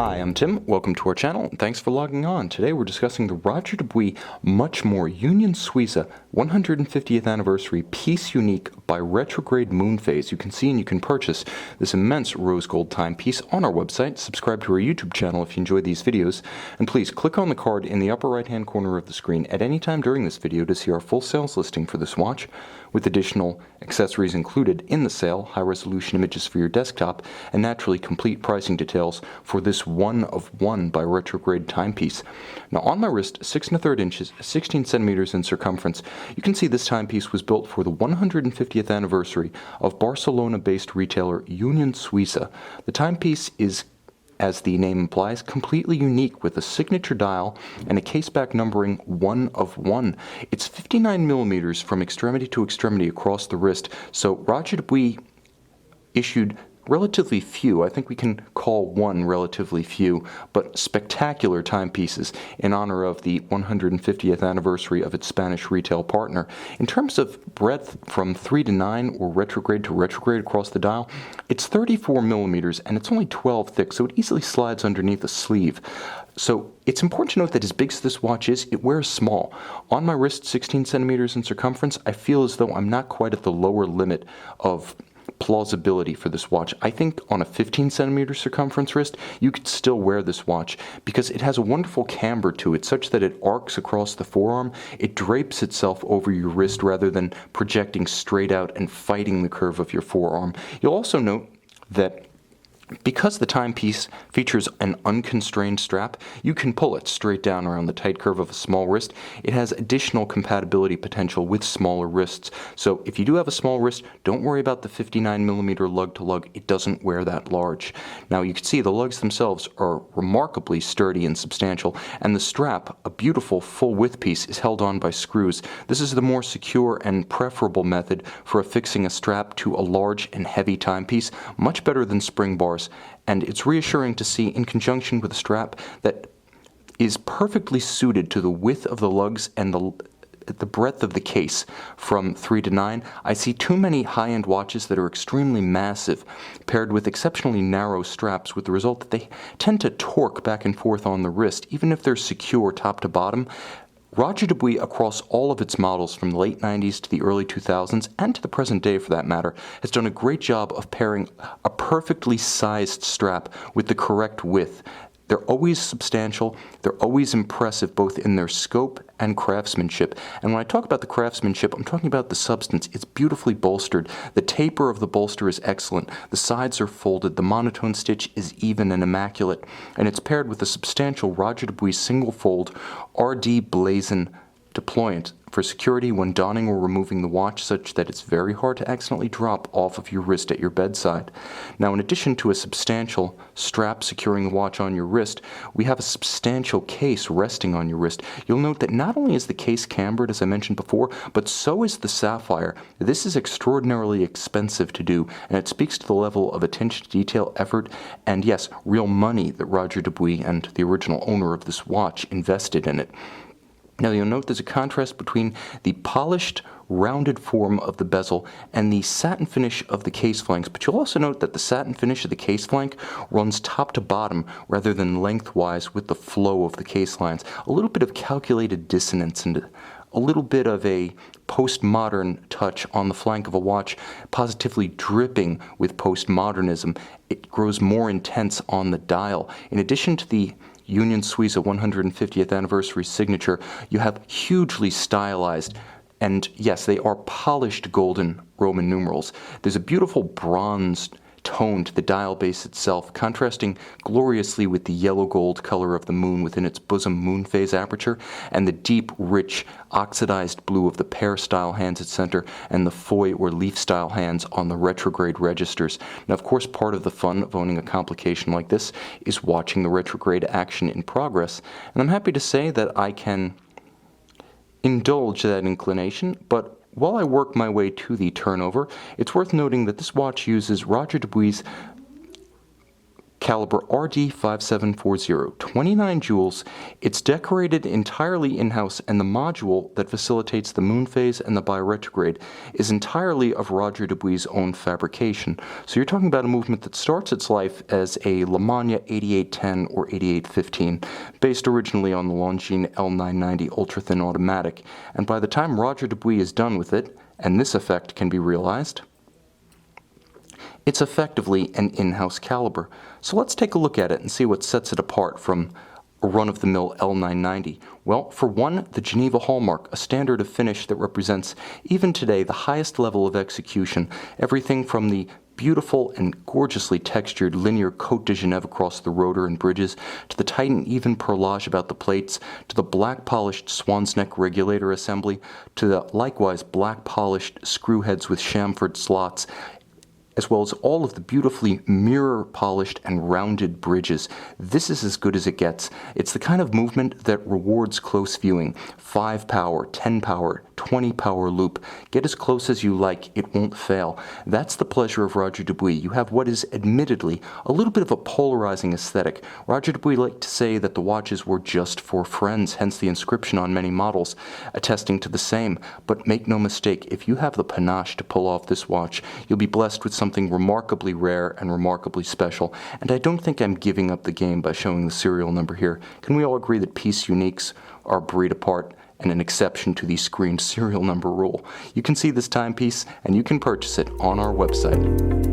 Hi, I'm Tim. Welcome to our channel, and thanks for logging on. Today we're discussing the Roger Dubuis Much More Union Suiza 150th Anniversary Piece Unique by Retrograde Moonphase. You can see and you can purchase this immense rose gold timepiece on our website. Subscribe to our YouTube channel if you enjoy these videos, and please click on the card in the upper right hand corner of the screen at any time during this video to see our full sales listing for this watch, with additional accessories included in the sale, high resolution images for your desktop, and naturally complete pricing details for this one of one by Retrograde timepiece. Now on my wrist, 6 1/3 inches, 16 centimeters in circumference, you can see this timepiece was built for the 150th anniversary of Barcelona-based retailer Union Suiza. The timepiece is, as the name implies, completely unique with a signature dial and a caseback numbering 1 of 1. It's 59 millimeters from extremity to extremity across the wrist, so Roger Dubuis issued relatively few, I think we can call one relatively few, but spectacular timepieces in honor of the 150th anniversary of its Spanish retail partner. In terms of breadth from 3 to 9 or retrograde to retrograde across the dial, it's 34 millimeters and it's only 12 thick, so it easily slides underneath a sleeve. So it's important to note that as big as this watch is, it wears small. On my wrist, 16 centimeters in circumference, I feel as though I'm not quite at the lower limit of plausibility for this watch. I think on a 15 centimeter circumference wrist, you could still wear this watch because it has a wonderful camber to it such that it arcs across the forearm. It drapes itself over your wrist rather than projecting straight out and fighting the curve of your forearm. You'll also note that because the timepiece features an unconstrained strap, you can pull it straight down around the tight curve of a small wrist. It has additional compatibility potential with smaller wrists. So if you do have a small wrist, don't worry about the 59 millimeter lug to lug. It doesn't wear that large. Now you can see the lugs themselves are remarkably sturdy and substantial, and the strap, a beautiful full width piece, is held on by screws. This is the more secure and preferable method for affixing a strap to a large and heavy timepiece, much better than spring bars. And it's reassuring to see, in conjunction with a strap that is perfectly suited to the width of the lugs and the breadth of the case from 3 to 9. I see too many high-end watches that are extremely massive paired with exceptionally narrow straps, with the result that they tend to torque back and forth on the wrist, even if they're secure top to bottom. Roger Dubuis, across all of its models from the late 90s to the early 2000s, and to the present day for that matter, has done a great job of pairing a perfectly sized strap with the correct width. They're always substantial, they're always impressive both in their scope and craftsmanship. And when I talk about the craftsmanship, I'm talking about the substance. It's beautifully bolstered. The taper of the bolster is excellent. The sides are folded. The monotone stitch is even and immaculate. And it's paired with a substantial Roger Dubuis single fold RD blazon deployant for security when donning or removing the watch, such that it's very hard to accidentally drop off of your wrist at your bedside. Now, in addition to a substantial strap securing the watch on your wrist, we have a substantial case resting on your wrist. You'll note that not only is the case cambered, as I mentioned before, but so is the sapphire. This is extraordinarily expensive to do, and it speaks to the level of attention to detail, effort, and yes, real money that Roger Dubuis and the original owner of this watch invested in it. Now you'll note there's a contrast between the polished, rounded form of the bezel and the satin finish of the case flanks, but you'll also note that the satin finish of the case flank runs top to bottom rather than lengthwise with the flow of the case lines. A little bit of calculated dissonance and a little bit of a postmodern touch on the flank of a watch, positively dripping with postmodernism. It grows more intense on the dial. In addition to the Union Suiza 150th anniversary signature, you have hugely stylized, and yes, they are polished golden Roman numerals. There's a beautiful bronze tone to the dial base itself, contrasting gloriously with the yellow gold color of the moon within its bosom moonphase aperture, and the deep, rich, oxidized blue of the pear style hands at center, and the foy or leaf style hands on the retrograde registers. Now, of course, part of the fun of owning a complication like this is watching the retrograde action in progress, and I'm happy to say that I can indulge that inclination, but while I work my way to the turnover, it's worth noting that this watch uses Roger Dubuis' caliber RD5740, 29 jewels. It's decorated entirely in-house, and the module that facilitates the moonphase and the biretrograde is entirely of Roger Dubuis' own fabrication. So you're talking about a movement that starts its life as a Lamagna 8810 or 8815, based originally on the Longines L990 ultra-thin automatic, and by the time Roger Dubuis is done with it, and this effect can be realized, it's effectively an in-house caliber. So let's take a look at it and see what sets it apart from a run-of-the-mill L990. Well, for one, the Geneva hallmark, a standard of finish that represents, even today, the highest level of execution, everything from the beautiful and gorgeously textured linear Côte de Genève across the rotor and bridges, to the tight and even perlage about the plates, to the black polished swan's neck regulator assembly, to the likewise black polished screw heads with chamfered slots, as well as all of the beautifully mirror-polished and rounded bridges. This is as good as it gets. It's the kind of movement that rewards close viewing. 5 power, 10 power, 20 power loop. Get as close as you like, it won't fail. That's the pleasure of Roger Dubuis. You have what is admittedly a little bit of a polarizing aesthetic. Roger Dubuis liked to say that the watches were just for friends, hence the inscription on many models, attesting to the same. But make no mistake, if you have the panache to pull off this watch, you'll be blessed with something remarkably rare and remarkably special. And I don't think I'm giving up the game by showing the serial number here. Can we all agree that piece uniques are a breed apart and an exception to the screened serial number rule? You can see this timepiece and you can purchase it on our website.